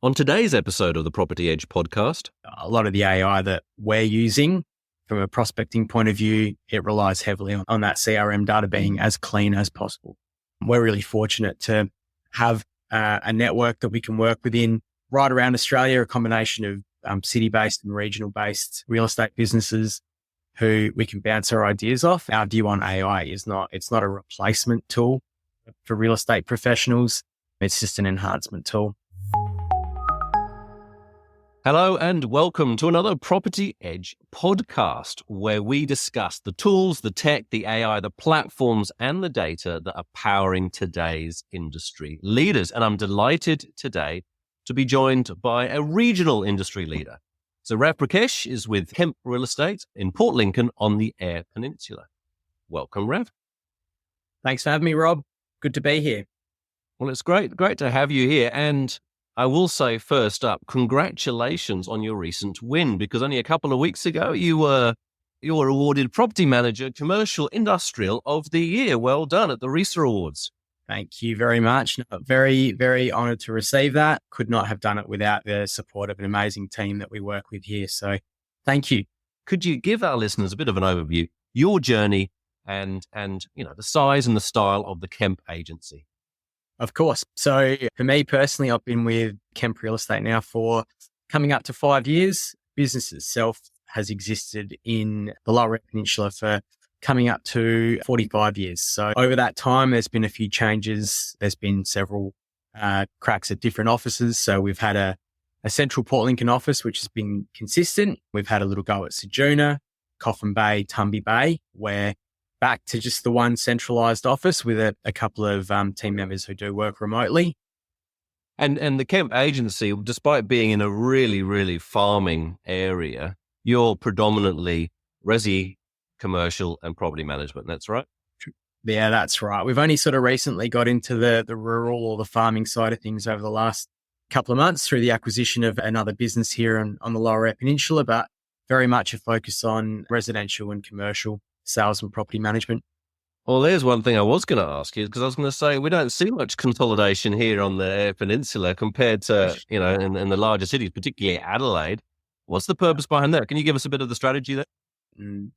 On today's episode of the Property Edge podcast, a lot of the AI that we're using from a prospecting point of view, it relies heavily on that CRM data being as clean as possible. We're really fortunate to have a network that we can work within right around Australia, a combination of city-based and regional-based real estate businesses who we can bounce our ideas off. Our view on AI it's not a replacement tool for real estate professionals. It's just an enhancement tool. hello and welcome to another Property Edge podcast, where we discuss the tools, the tech, the AI, the platforms, and the data that are powering today's industry leaders. And I'm delighted today to be joined by a regional industry leader. So Rav Prakash is with Kemp Real Estate in Port Lincoln on the Eyre Peninsula. Welcome, Rav. Thanks for having me, Rob. Good to be here. Well, it's great to have you here. And I will say first up, congratulations on your recent win, because only a couple of weeks ago you were awarded Property Manager Commercial Industrial of the Year. Well done at the REISA Awards. Thank you very much. Very, very honoured to receive that. Could not have done it without the support of an amazing team that we work with here. So thank you. Could you give our listeners a bit of an overview, your journey and the size and the style of the Kemp agency? Of course. So for me personally, I've been with Kemp Real Estate now for coming up to 5 years. Business itself has existed in the Lower Peninsula for coming up to 45 years. So over that time, there's been a few changes. There's been several cracks at different offices. So we've had a central Port Lincoln office, which has been consistent. We've had a little go at Ceduna, Coffin Bay, Tumby Bay, where back to just the one centralized office with a couple of team members who do work remotely. And the Kemp agency, despite being in a really, really farming area, you're predominantly resi, commercial and property management. That's right? Yeah, that's right. We've only sort of recently got into the rural or the farming side of things over the last couple of months through the acquisition of another business here on the Lower Eyre Peninsula, but very much a focus on residential and commercial sales and property management. Well, there's one thing I was going to ask you, because I was going to say we don't see much consolidation here on the Eyre Peninsula compared to, in the larger cities, particularly Adelaide. What's the purpose behind that? Can you give us a bit of the strategy there?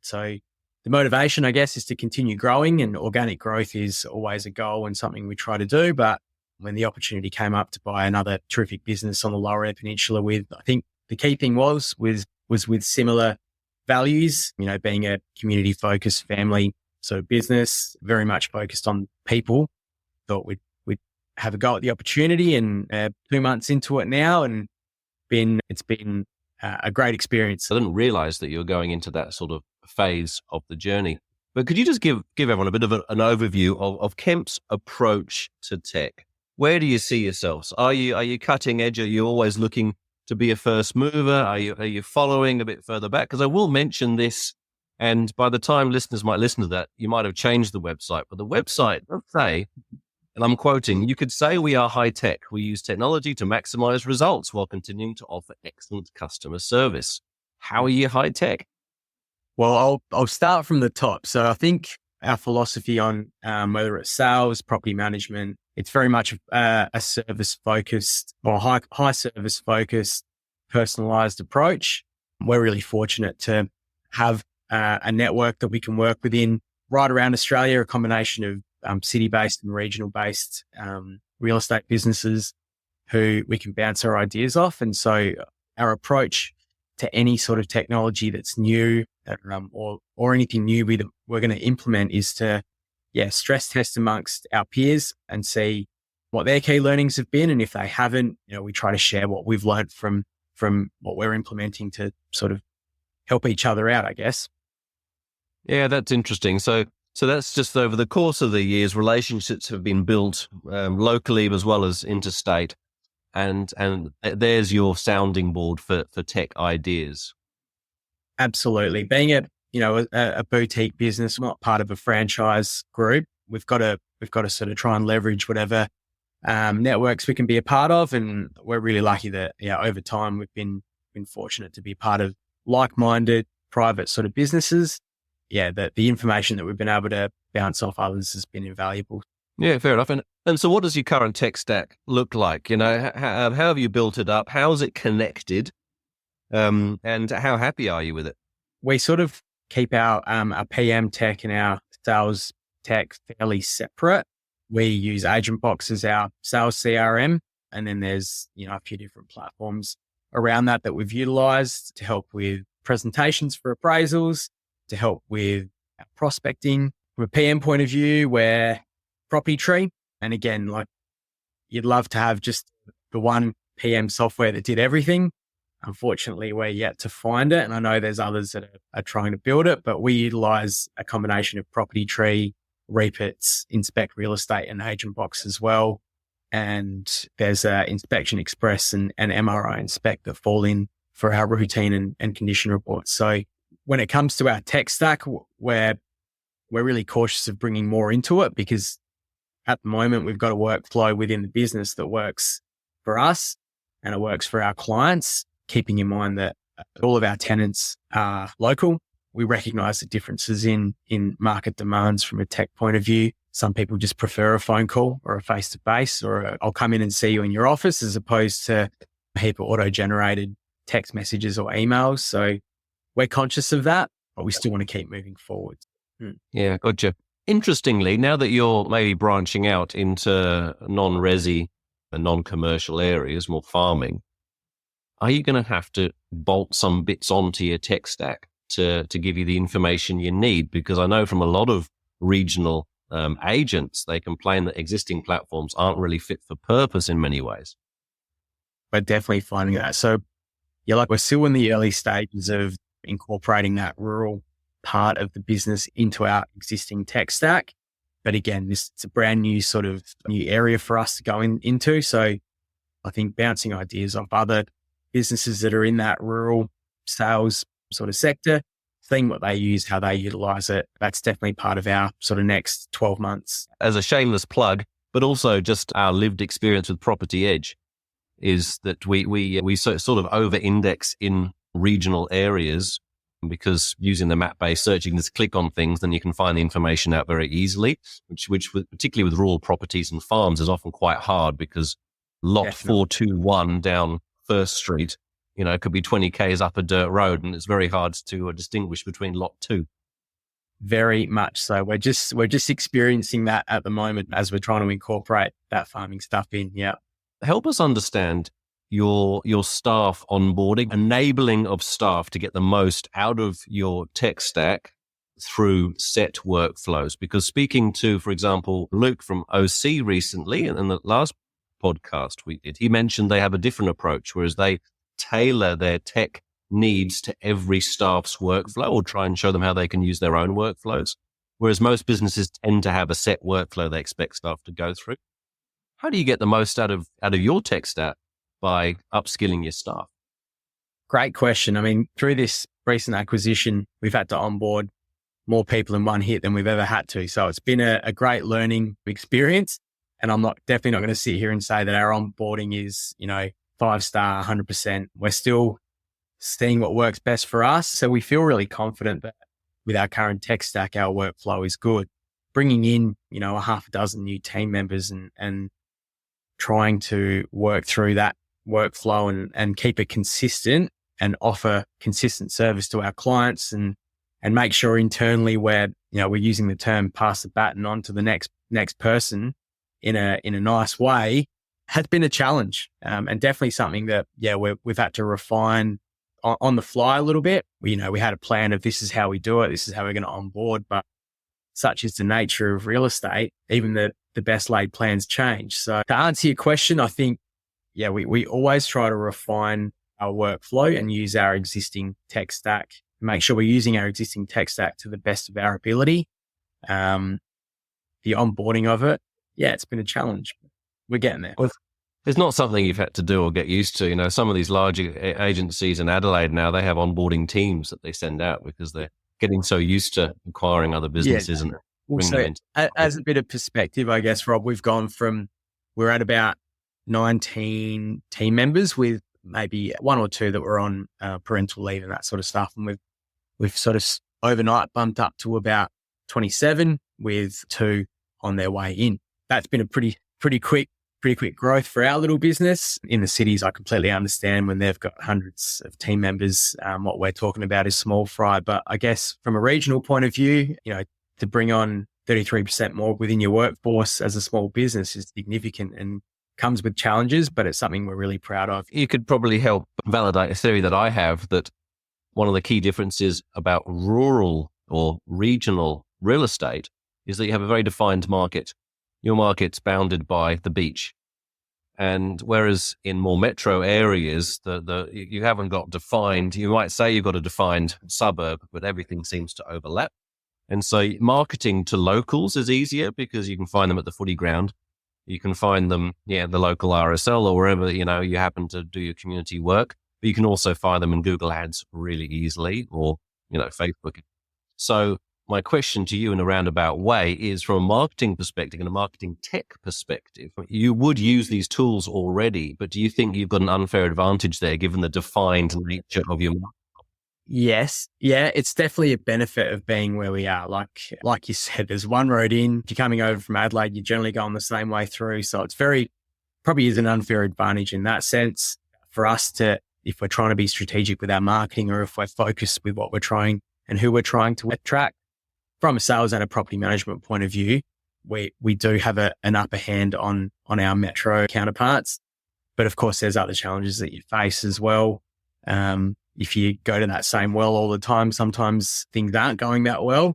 So the motivation, I guess, is to continue growing, and organic growth is always a goal and something we try to do. But when the opportunity came up to buy another terrific business on the Lower Eyre Peninsula with, I think the key thing was with similar values, being a community-focused family sort of business, very much focused on people. Thought we'd have a go at the opportunity, and 2 months into it now, and it's been a great experience. I didn't realize that you were going into that sort of phase of the journey. But could you just give everyone a bit of an overview of Kemp's approach to tech? Where do you see yourselves? Are you cutting edge? Are you always looking to be a first mover? Are you following a bit further back? Because I will mention this, and by the time listeners might listen to that, you might have changed the website. But the website does say, and I'm quoting, "You could say we are high tech. We use technology to maximize results while continuing to offer excellent customer service." How are you high tech? Well, I'll start from the top. So I think our philosophy on whether it's sales, property management, it's very much a service focused or high service focused, personalized approach. We're really fortunate to have a network that we can work within right around Australia, a combination of city-based and regional-based real estate businesses who we can bounce our ideas off. And so our approach to any sort of technology that's new or anything new we're going to implement is to stress test amongst our peers and see what their key learnings have been. And if they haven't, we try to share what we've learned from what we're implementing to sort of help each other out, I guess. Yeah, that's interesting. So that's just over the course of the years, relationships have been built locally as well as interstate. And there's your sounding board for tech ideas. Absolutely. Being a boutique business, not part of a franchise group, we've got to sort of try and leverage whatever networks we can be a part of. And we're really lucky that, over time we've been fortunate to be part of like-minded private sort of businesses. That the information that we've been able to bounce off others has been invaluable. Yeah, fair enough. And so what does your current tech stack look like? How have you built it up? How is it connected? And how happy are you with it? We sort of keep our PM tech and our sales tech fairly separate. We use AgentBox as our sales CRM. And then there's, a few different platforms around that we've utilized to help with presentations for appraisals, to help with prospecting. From a PM point of view, we're Property Tree. And again, like you'd love to have just the one PM software that did everything. Unfortunately, we're yet to find it. And I know there's others that are trying to build it, but we utilize a combination of Property Tree, Repeats, Inspect Real Estate and AgentBox as well. And there's Inspection Express and MRI Inspect that fall in for our routine and condition reports. So when it comes to our tech stack, we're really cautious of bringing more into it because at the moment we've got a workflow within the business that works for us and it works for our clients, keeping in mind that all of our tenants are local. We recognize the differences in market demands from a tech point of view. Some people just prefer a phone call or a face-to-face or I'll come in and see you in your office as opposed to a heap of auto-generated text messages or emails. So we're conscious of that, but we still want to keep moving forward. Yeah, gotcha. Interestingly, now that you're maybe branching out into non-resi and non-commercial areas, more farming, are you going to have to bolt some bits onto your tech stack to give you the information you need? Because I know from a lot of regional agents, they complain that existing platforms aren't really fit for purpose in many ways. We're definitely finding that. So we're still in the early stages of incorporating that rural part of the business into our existing tech stack. But again, it's a brand new sort of new area for us to go into. So I think bouncing ideas off other businesses that are in that rural sales sort of sector, seeing what they use, how they utilize it, that's definitely part of our sort of next 12 months. As a shameless plug, but also just our lived experience with Property Edge is that we sort of over-index in regional areas because using the map-based search, you can just click on things, then you can find the information out very easily, which particularly with rural properties and farms is often quite hard because lot 421 down First Street, could be 20 Ks up a dirt road and it's very hard to distinguish between lot 2. Very much so. We're just experiencing that at the moment as we're trying to incorporate that farming stuff in. Yeah. Help us understand your staff onboarding, enabling of staff to get the most out of your tech stack through set workflows. Because speaking to, for example, Luke from OC recently, and in the last podcast we did, he mentioned they have a different approach, whereas they tailor their tech needs to every staff's workflow or try and show them how they can use their own workflows. Whereas most businesses tend to have a set workflow they expect staff to go through. How do you get the most out of your tech stack by upskilling your staff? Great question. I mean, through this recent acquisition, we've had to onboard more people in one hit than we've ever had to. So it's been a great learning experience. And I'm definitely not going to sit here and say that our onboarding is, 5-star, 100%. We're still seeing what works best for us. So we feel really confident that with our current tech stack, our workflow is good. Bringing in, a half a dozen new team members and trying to work through that workflow and keep it consistent and offer consistent service to our clients and make sure internally we're using the term pass the baton on to the next person in a nice way has been a challenge. And definitely something that, we've had to refine on the fly a little bit. We had a plan of this is how we do it. This is how we're going to onboard, but such is the nature of real estate. Even the best laid plans change. So to answer your question, I think, we always try to refine our workflow and use our existing tech stack, make sure we're using our existing tech stack to the best of our ability. The onboarding of it, it's been a challenge. We're getting there. Well, it's not something you've had to do or get used to. Some of these larger agencies in Adelaide now, they have onboarding teams that they send out because they're getting so used to acquiring other businesses and bringing them in. As a bit of perspective, I guess, Rob, we're at about 19 team members with maybe one or two that were on parental leave and that sort of stuff. And we've sort of overnight bumped up to about 27 with 2 on their way in. that's been a pretty quick growth for our little business. In the cities, I completely understand when they've got hundreds of team members. What we're talking about is small fry. But I guess from a regional point of view, to bring on 33% more within your workforce as a small business is significant and comes with challenges, but it's something we're really proud of. You could probably help validate a theory that I have, that one of the key differences about rural or regional real estate is that you have a very defined market. Your market's bounded by the beach. And whereas in more metro areas, you haven't got defined, you might say you've got a defined suburb, but everything seems to overlap. And so marketing to locals is easier because you can find them at the footy ground. You can find them, the local RSL or wherever, you happen to do your community work. But you can also find them in Google Ads really easily, or, Facebook. So my question to you in a roundabout way is, from a marketing perspective and a marketing tech perspective, you would use these tools already, but do you think you've got an unfair advantage there given the defined nature of your market? Yes. Yeah, it's definitely a benefit of being where we are. Like you said, there's one road in. If you're coming over from Adelaide, you generally go on the same way through. So it's probably is an unfair advantage in that sense for us to, if we're trying to be strategic with our marketing, or if we're focused with what we're trying and who we're trying to attract. From a sales and a property management point of view, we do have an upper hand on our metro counterparts. But of course, there's other challenges that you face as well. If you go to that same well all the time, sometimes things aren't going that well.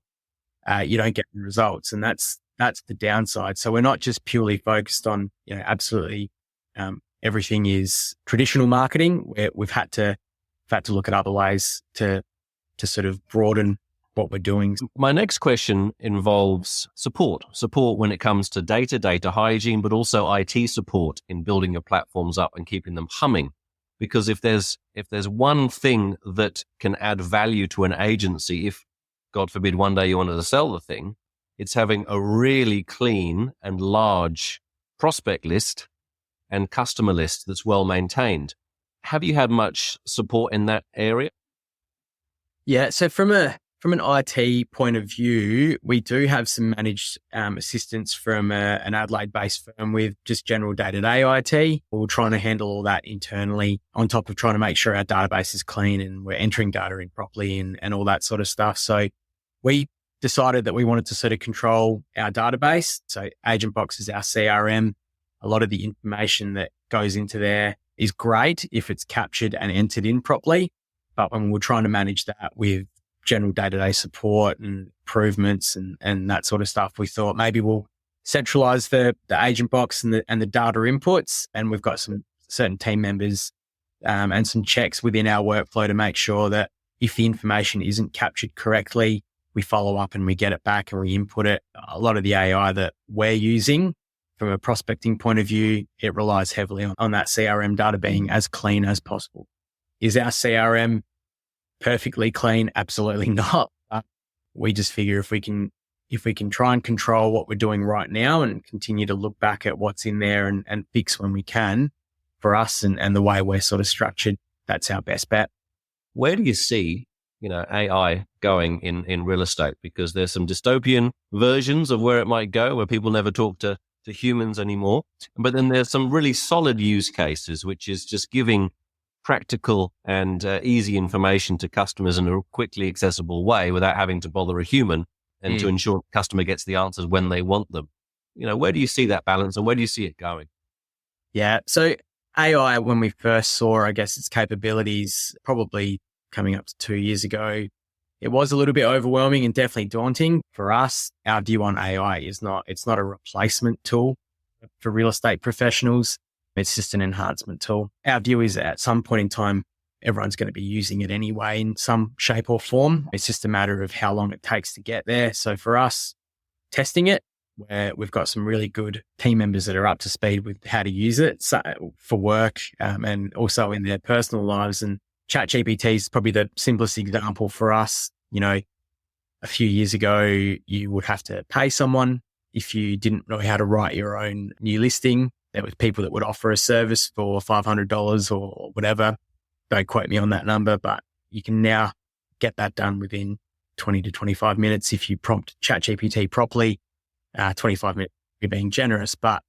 You don't get the results, and that's the downside. So we're not just purely focused on, absolutely everything is traditional marketing. We've had to look at other ways to sort of broaden what we're doing. My next question involves support when it comes to data hygiene, but also IT support in building your platforms up and keeping them humming. Because if there's one thing that can add value to an agency, if God forbid one day you wanted to sell the thing, it's having a really clean and large prospect list and customer list that's well maintained. Have you had much support in that area? Yeah. So from an IT point of view, we do have some managed assistance from an Adelaide-based firm with just general day-to-day IT. We're trying to handle all that internally, on top of trying to make sure our database is clean and we're entering data in properly and all that sort of stuff. So we decided that we wanted to sort of control our database. So AgentBox is our CRM. A lot of the information that goes into there is great if it's captured and entered in properly. But when we're trying to manage that with general day-to-day support and improvements and that sort of stuff, we thought maybe we'll centralize the agent box and the data inputs. And we've got some certain team members and some checks within our workflow to make sure that if the information isn't captured correctly, we follow up and we get it back and we input it. A lot of the AI that we're using from a prospecting point of view, it relies heavily on that CRM data being as clean as possible. Is our CRM perfectly clean? Absolutely not. We just figure if we can try and control what we're doing right now and continue to look back at what's in there and fix when we can, for us and the way we're sort of structured, that's our best bet. Where do you see, AI going in real estate? Because there's some dystopian versions of where it might go, where people never talk to humans anymore. But then there's some really solid use cases, which is just giving practical and easy information to customers in a quickly accessible way without having to bother a human, and to ensure the customer gets the answers when they want them. Where do you see that balance and where do you see it going? Yeah. So AI, when we first saw, I guess, its capabilities, probably coming up to 2 years ago, it was a little bit overwhelming and definitely daunting for us. Our view on AI it's not a replacement tool for real estate professionals. It's just an enhancement tool. Our view is that at some point in time, everyone's going to be using it anyway in some shape or form. It's just a matter of how long it takes to get there. So for us, testing it, where we've got some really good team members that are up to speed with how to use it for work and also in their personal lives. And ChatGPT is probably the simplest example for us. A few years ago, you would have to pay someone if you didn't know how to write your own new listing. There was people that would offer a service for $500 or whatever. Don't quote me on that number, but you can now get that done within 20 to 25 minutes if you prompt ChatGPT properly. 25 minutes we're being generous, but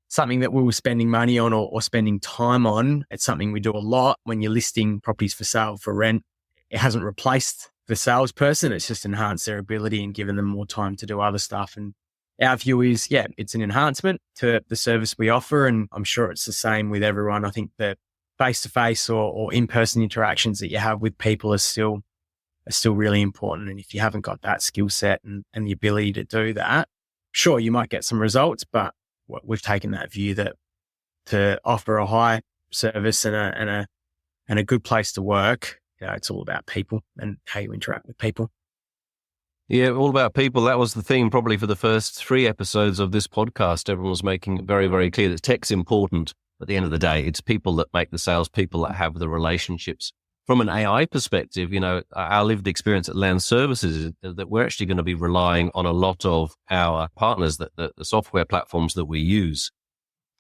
something that we were spending money on or spending time on, it's something we do a lot when you're listing properties for sale for rent. It hasn't replaced the salesperson. It's just enhanced their ability and given them more time to do other stuff. And our view is, it's an enhancement to the service we offer. And I'm sure it's the same with everyone. I think that face-to-face or in-person interactions that you have with people are still really important. And if you haven't got that skill set and the ability to do that, sure, you might get some results, but we've taken that view that to offer a high service and a good place to work, it's all about people and how you interact with people. Yeah, all about people. That was the theme probably for the first 3 episodes of this podcast. Everyone was making it very, very clear that tech's important. At the end of the day, it's people that make the sales, people that have the relationships. From an AI perspective, our lived experience at Land Services is that we're actually going to be relying on a lot of our partners, the software platforms that we use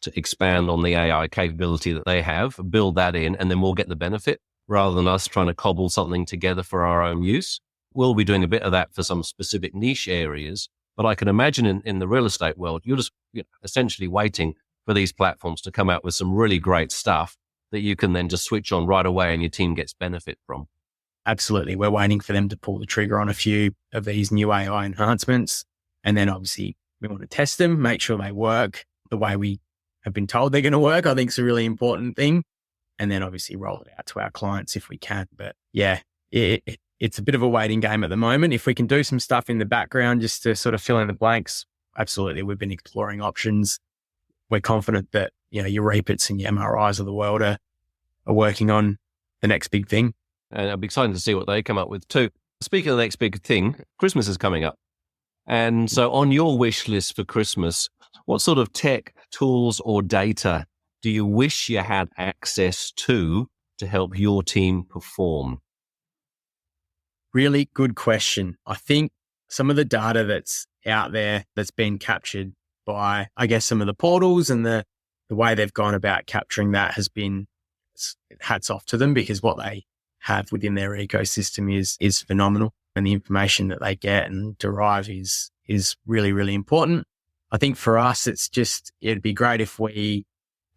to expand on the AI capability that they have, build that in, and then we'll get the benefit rather than us trying to cobble something together for our own use. We'll be doing a bit of that for some specific niche areas, but I can imagine in the real estate world, you're just essentially waiting for these platforms to come out with some really great stuff that you can then just switch on right away and your team gets benefit from. Absolutely. We're waiting for them to pull the trigger on a few of these new AI enhancements. And then obviously we want to test them, make sure they work the way we have been told they're going to work. I think it's a really important thing. And then obviously roll it out to our clients if we can. But it's a bit of a waiting game at the moment. If we can do some stuff in the background just to sort of fill in the blanks, absolutely. We've been exploring options. We're confident that, your REIPITs and your MRIs of the world are working on the next big thing. And it'll be exciting to see what they come up with too. Speaking of the next big thing, Christmas is coming up. And so on your wish list for Christmas, what sort of tech, tools or data do you wish you had access to help your team perform? Really good question. I think some of the data that's out there that's been captured by, I guess, some of the portals and the way they've gone about capturing that has been hats off to them, because what they have within their ecosystem is phenomenal. And the information that they get and derive is really, really important. I think for us, it'd be great if we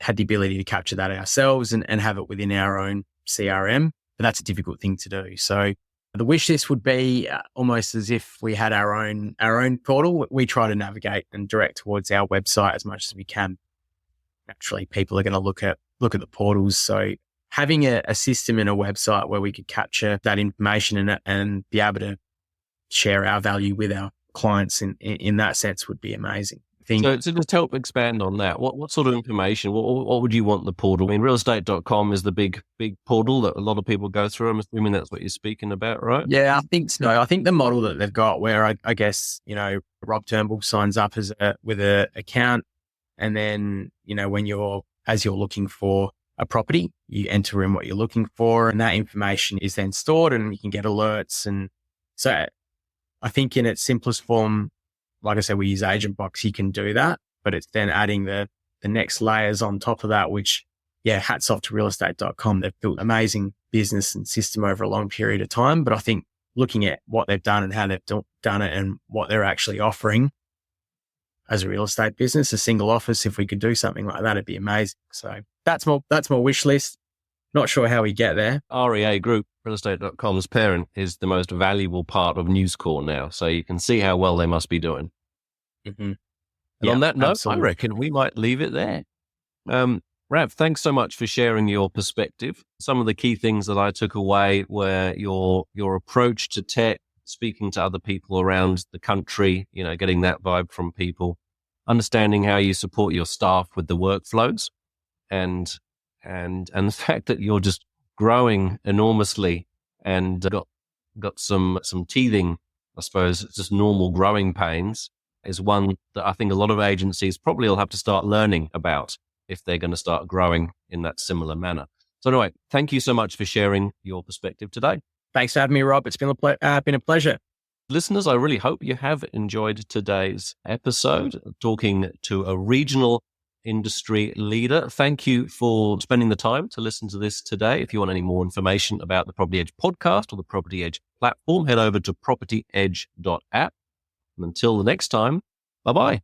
had the ability to capture that ourselves and have it within our own CRM, but that's a difficult thing to do. So the wish list would be almost as if we had our own portal. We try to navigate and direct towards our website as much as we can. Naturally, people are going to look at the portals. So having a system in a website where we could capture that information and be able to share our value with our clients in that sense would be amazing. So to just help expand on that, what sort of information, what would you want the portal? I mean, realestate.com is the big portal that a lot of people go through. I'm assuming that's what you're speaking about, right? Yeah, I think so. I think the model that they've got where I guess, Rob Turnbull signs up with an account, and then, as you're looking for a property, you enter in what you're looking for, and that information is then stored and you can get alerts. And so I think in its simplest form, like I said, we use Agent Box, you can do that, but it's then adding the next layers on top of that, which, hats off to realestate.com. They've built amazing business and system over a long period of time. But I think looking at what they've done and how they've done it and what they're actually offering as a real estate business, a single office, if we could do something like that, it'd be amazing. So that's my wish list. Not sure how we get there. REA Group, realestate.com's parent, is the most valuable part of News Corp now. So you can see how well they must be doing. Mm-hmm. And on that note, absolutely. I reckon we might leave it there. Rav, thanks so much for sharing your perspective. Some of the key things that I took away were your approach to tech, speaking to other people around the country, getting that vibe from people, understanding how you support your staff with the workflows, and the fact that you're just growing enormously and got some teething, I suppose, just normal growing pains, is one that I think a lot of agencies probably will have to start learning about if they're going to start growing in that similar manner. So anyway, thank you so much for sharing your perspective today. Thanks for having me, Rob. It's been a pleasure. Listeners, I really hope you have enjoyed today's episode, talking to a regional industry leader. Thank you for spending the time to listen to this today. If you want any more information about the Property Edge podcast or the Property Edge platform, head over to propertyedge.app. And until the next time, bye-bye.